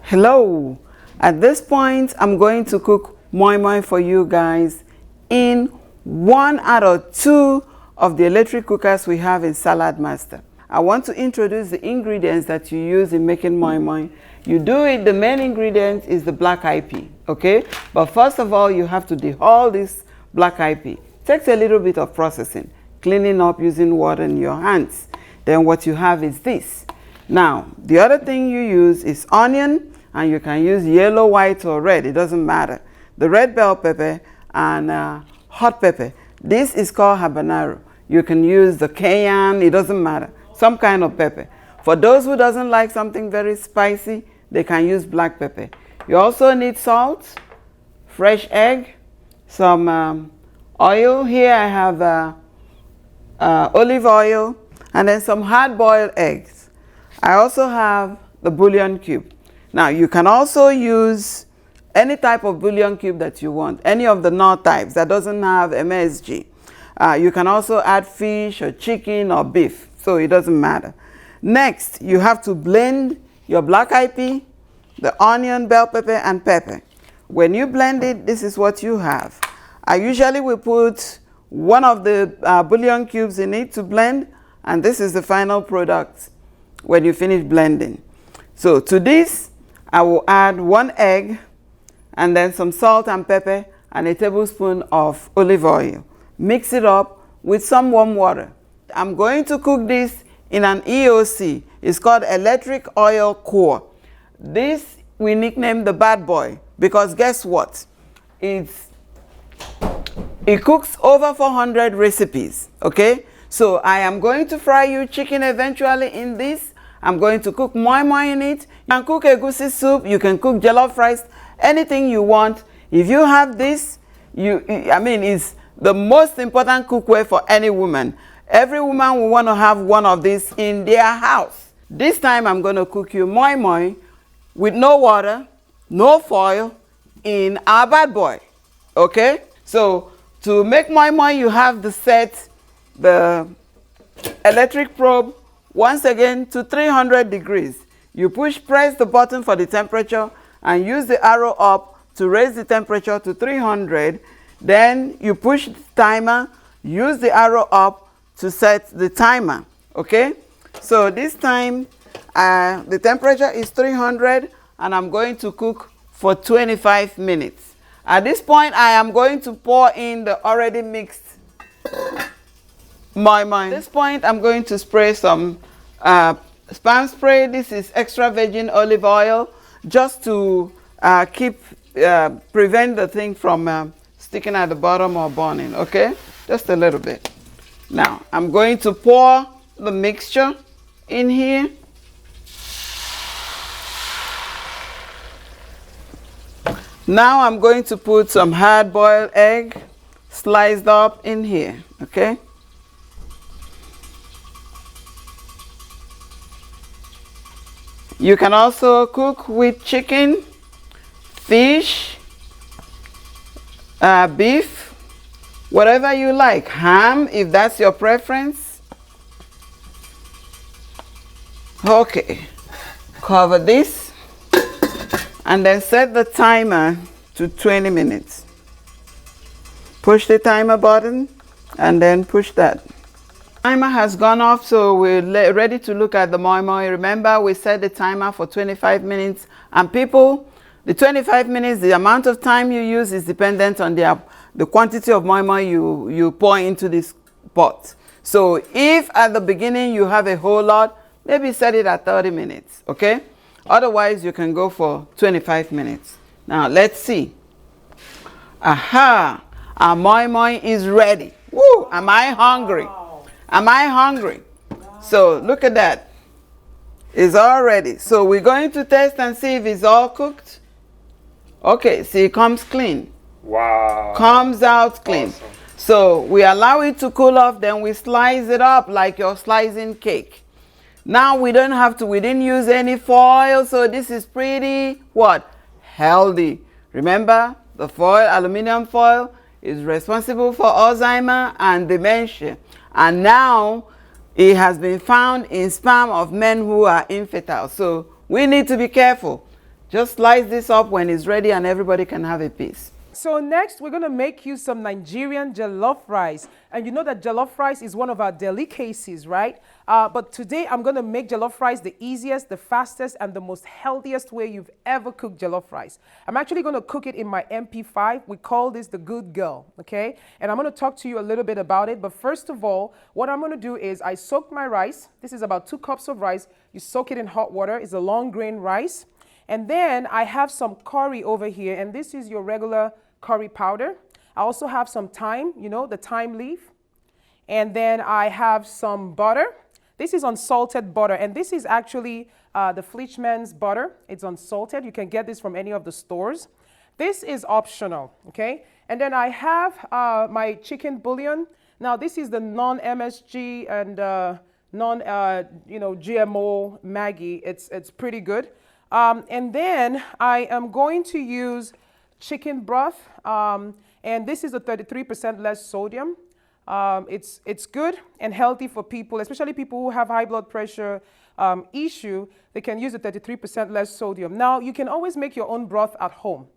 Hello. At this point, I'm going to cook moi-moi for you guys in 1 out of 2 of the electric cookers we have in Saladmaster. I want to introduce the ingredients that you use in making moi-moi. You do it, the main ingredient is the black eyed pea, okay? But first of all, you have to dehull this black eyed pea. Takes a little bit of processing, cleaning up using water in your hands. Then what you have is this. Now, the other thing you use is onion, and you can use yellow, white, or red. It doesn't matter. The red bell pepper and hot pepper. This is called habanero. You can use the cayenne. It doesn't matter. Some kind of pepper. For those who doesn't like something very spicy, they can use black pepper. You also need salt, fresh egg, some oil. Here I have olive oil, and then some hard-boiled eggs. I also have the bouillon cube. Now, you can also use any type of bouillon cube that you want, any of the Knorr types that doesn't have MSG. You can also add fish or chicken or beef, so it doesn't matter. Next, you have to blend your black eyed pea, the onion, bell pepper, and pepper. When you blend it, this is what you have. I usually will put one of the bouillon cubes in it to blend, and this is the final product when you finish blending. So to this, I will add 1 egg, and then some salt and pepper, and a tablespoon of olive oil. Mix it up with some warm water. I'm going to cook this in an EOC. It's called electric oil core. This we nicknamed the bad boy because guess what? It cooks over 400 recipes, okay? So I am going to fry you chicken eventually in this. I'm going to cook moi-moi in it. You can cook egusi soup, you can cook jollof rice, anything you want. If you have this, it's the most important cookware for any woman. Every woman will want to have one of these in their house. This time I'm going to cook you moi-moi with no water, no foil, in our bad boy, okay? So to make moi-moi, you have to set the electric probe once again to 300 degrees. You press the button for the temperature and use the arrow up to raise the temperature to 300. Then you push the timer, use the arrow up to set the timer, okay? So this time the temperature is 300 and I'm going to cook for 25 minutes. At this point, I am going to pour in the already mixed moi-moi. At this point, I'm going to spray some spam spray. This is extra virgin olive oil, just to prevent the thing from sticking at the bottom or burning, okay? Just a little bit. Now, I'm going to pour the mixture in here. Now I'm going to put some hard-boiled egg sliced up in here, okay? You can also cook with chicken, fish, beef, whatever you like. Ham, if that's your preference. Okay, cover this and then set the timer to 20 minutes. Push the timer button and then push that. Timer has gone off, so we're ready to look at the moi-moi. Remember, we set the timer for 25 minutes. And people, the 25 minutes, the amount of time you use is dependent on the quantity of moi-moi you pour into this pot. So if at the beginning you have a whole lot, maybe set it at 30 minutes, okay? Otherwise, you can go for 25 minutes. Now, let's see. Aha! Our moi-moi is ready. Woo! Am I hungry? Am I hungry? Wow. So look at that. It's all ready. So we're going to test and see if it's all cooked. Okay, see, it comes clean. Wow. Comes out clean. Awesome. So we allow it to cool off, then we slice it up like you're slicing cake. Now we didn't use any foil, so this is pretty, what? Healthy. Remember, the foil, aluminum foil, is responsible for Alzheimer and dementia. And now it has been found in sperm of men who are infertile. So we need to be careful. Just slice this up when it's ready and everybody can have a piece. So next, we're going to make you some Nigerian jollof rice. And you know that jollof rice is one of our delicacies, right? But today, I'm going to make jollof rice the easiest, the fastest, and the most healthiest way you've ever cooked jollof rice. I'm actually going to cook it in my MP5. We call this the good girl, okay? And I'm going to talk to you a little bit about it. But first of all, what I'm going to do is I soak my rice. This is about 2 cups of rice. You soak it in hot water. It's a long grain rice. And then I have some curry over here, and this is your regular curry powder. I also have some thyme, you know, the thyme leaf. And then I have some butter. This is unsalted butter, and this is actually the Fleischmann's butter. It's unsalted. You can get this from any of the stores. This is optional, okay? And then I have my chicken bouillon. Now, this is the non-MSG and GMO Maggi. It's pretty good. And then I am going to use chicken broth, and this is a 33% less sodium. It's good and healthy for people, especially people who have high blood pressure issue. They can use a 33% less sodium. Now, you can always make your own broth at home,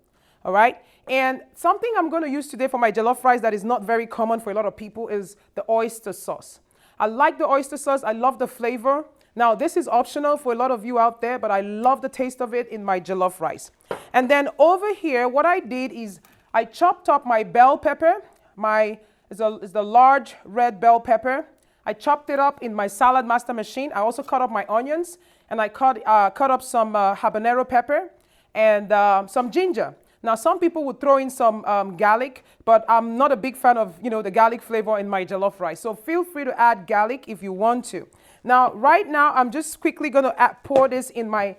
all right? And something I'm going to use today for my jollof rice that is not very common for a lot of people is the oyster sauce. I like the oyster sauce. I love the flavor. Now, this is optional for a lot of you out there, but I love the taste of it in my jollof rice. And then over here, what I did is I chopped up my bell pepper. It's the large red bell pepper. I chopped it up in my Saladmaster machine. I also cut up my onions, and I cut up some habanero pepper and some ginger. Now, some people would throw in some garlic, but I'm not a big fan of, the garlic flavor in my jollof rice. So feel free to add garlic if you want to. Now, right now, I'm just quickly going to pour this in my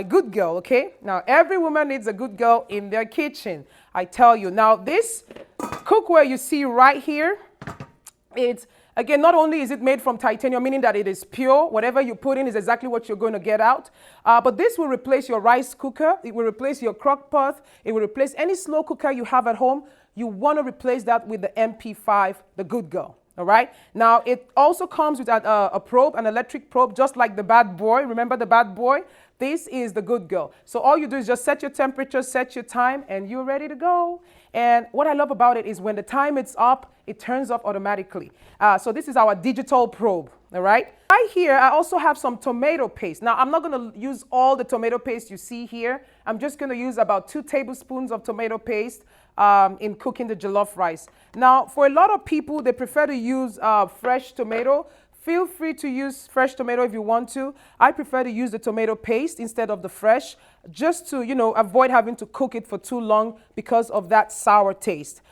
good girl, okay? Now, every woman needs a good girl in their kitchen, I tell you. Now, this cookware you see right here, it's, again, not only is it made from titanium, meaning that it is pure. Whatever you put in is exactly what you're going to get out. But this will replace your rice cooker. It will replace your crock pot. It will replace any slow cooker you have at home. You want to replace that with the MP5, the good girl. All right. Now, it also comes with a probe, an electric probe, just like the bad boy. Remember the bad boy? This is the good girl. So all you do is just set your temperature, set your time, and you're ready to go. And what I love about it is when the time is up, it turns off automatically. So this is our digital probe. All right. Right here, I also have some tomato paste. Now, I'm not going to use all the tomato paste you see here. I'm just going to use about 2 tablespoons of tomato paste in cooking the jollof rice. Now, for a lot of people, they prefer to use fresh tomato. Feel free to use fresh tomato if you want to. I prefer to use the tomato paste instead of the fresh, just to, avoid having to cook it for too long because of that sour taste.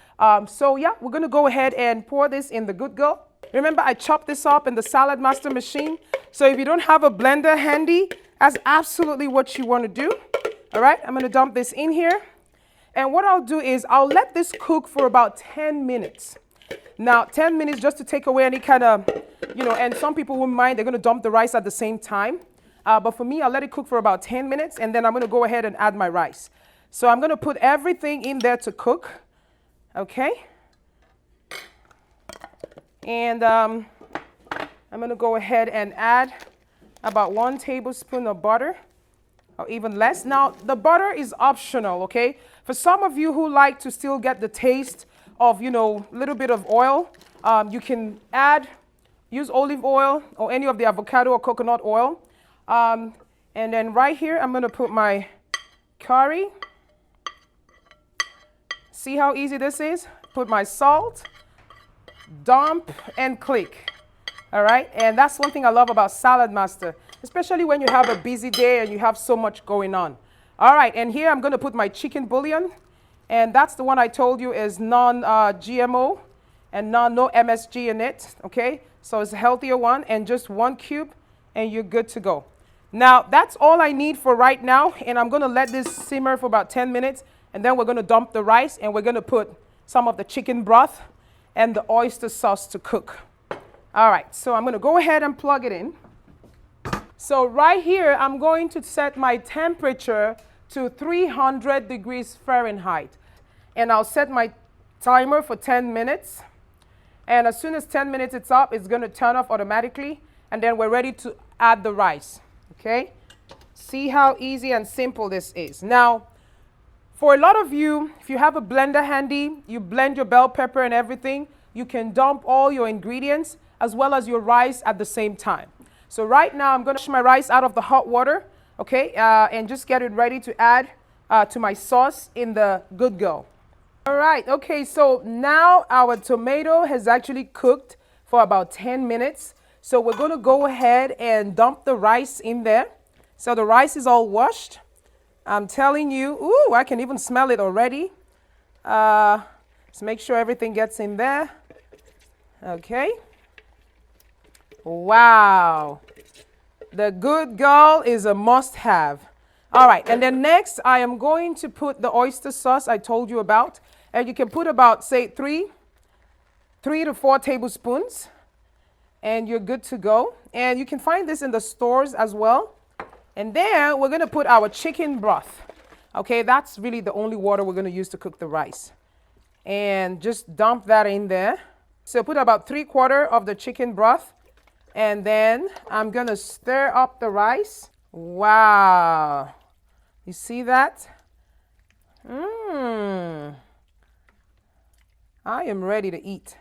So yeah, we're going to go ahead and pour this in the good girl. Remember, I chopped this up in the Saladmaster machine. So if you don't have a blender handy, that's absolutely what you want to do. All right, I'm going to dump this in here. And what I'll do is I'll let this cook for about 10 minutes. Now, 10 minutes just to take away any kind of, and some people won't mind. They're going to dump the rice at the same time. But for me, I'll let it cook for about 10 minutes, and then I'm going to go ahead and add my rice. So I'm going to put everything in there to cook. Okay. And I'm going to go ahead and add about 1 tablespoon of butter, or even less. Now, the butter is optional, okay? For some of you who like to still get the taste of, a little bit of oil, you can use olive oil or any of the avocado or coconut oil. And then right here, I'm going to put my curry. See how easy this is? Put my salt, dump, and click. All right, and that's one thing I love about Saladmaster, especially when you have a busy day and you have so much going on. All right, and here I'm going to put my chicken bouillon, and that's the one I told you is non-GMO and no MSG in it, okay? So it's a healthier one, and just 1 cube, and you're good to go. Now, that's all I need for right now, and I'm going to let this simmer for about 10 minutes, and then we're going to dump the rice, and we're going to put some of the chicken broth and the oyster sauce to cook. All right, so I'm going to go ahead and plug it in. So right here, I'm going to set my temperature to 300 degrees Fahrenheit. And I'll set my timer for 10 minutes. And as soon as 10 minutes is up, it's going to turn off automatically. And then we're ready to add the rice. Okay? See how easy and simple this is. Now, for a lot of you, if you have a blender handy, you blend your bell pepper and everything, you can dump all your ingredients as well as your rice at the same time. So right now, I'm going to wash my rice out of the hot water, okay, and just get it ready to add to my sauce in the Good Girl. All right, okay, so now our tomato has actually cooked for about 10 minutes. So we're going to go ahead and dump the rice in there. So the rice is all washed. I'm telling you, ooh, I can even smell it already. Let's make sure everything gets in there. Okay. Wow. The Good Girl is a must-have. All right, and then next I am going to put the oyster sauce I told you about. And you can put about, say, 3 to 4 tablespoons. And you're good to go. And you can find this in the stores as well. And then we're going to put our chicken broth. Okay, that's really the only water we're going to use to cook the rice. And just dump that in there. So put about 3/4 of the chicken broth. And then I'm going to stir up the rice. Wow. You see that? I am ready to eat.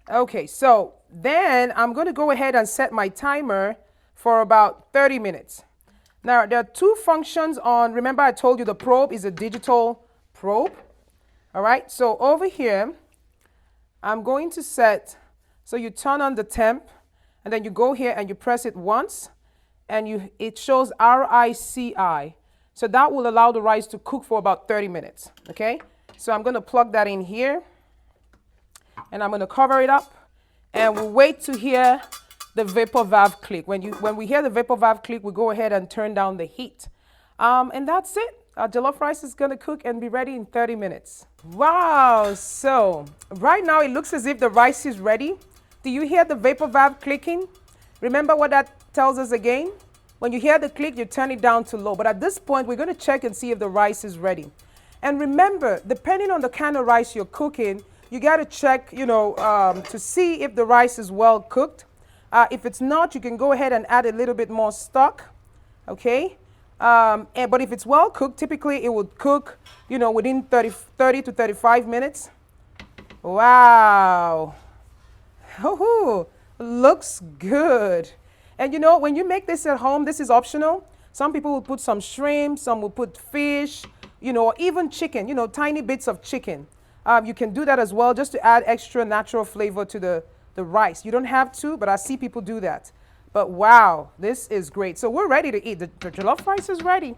Okay, so then I'm going to go ahead and set my timer for about 30 minutes. Now, there are 2 functions on, remember I told you the probe is a digital probe. All right, so over here, I'm going to set, so you turn on the temp, and then you go here and you press it once, and it shows RICI. So that will allow the rice to cook for about 30 minutes, okay? So I'm going to plug that in here, and I'm going to cover it up, and we'll wait to hear the vapor valve click. When we hear the vapor valve click, we go ahead and turn down the heat. And that's it. Our jollof rice is going to cook and be ready in 30 minutes. Wow. So right now it looks as if the rice is ready. Do you hear the vapor valve clicking? Remember what that tells us again? When you hear the click, you turn it down to low. But at this point, we're going to check and see if the rice is ready. And remember, depending on the kind of rice you're cooking, you got to check, to see if the rice is well cooked. If it's not, you can go ahead and add a little bit more stock, okay? But if it's well cooked, typically it would cook, within 30 to 35 minutes. Wow. Oh, looks good. And when you make this at home, this is optional. Some people will put some shrimp, some will put fish, or even chicken, tiny bits of chicken. You can do that as well just to add extra natural flavor to the rice. You don't have to, but I see people do that. But wow, this is great. So we're ready to eat. The jollof rice is ready.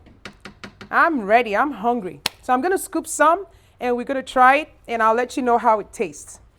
I'm ready. I'm hungry. So I'm going to scoop some, and we're going to try it, and I'll let you know how it tastes.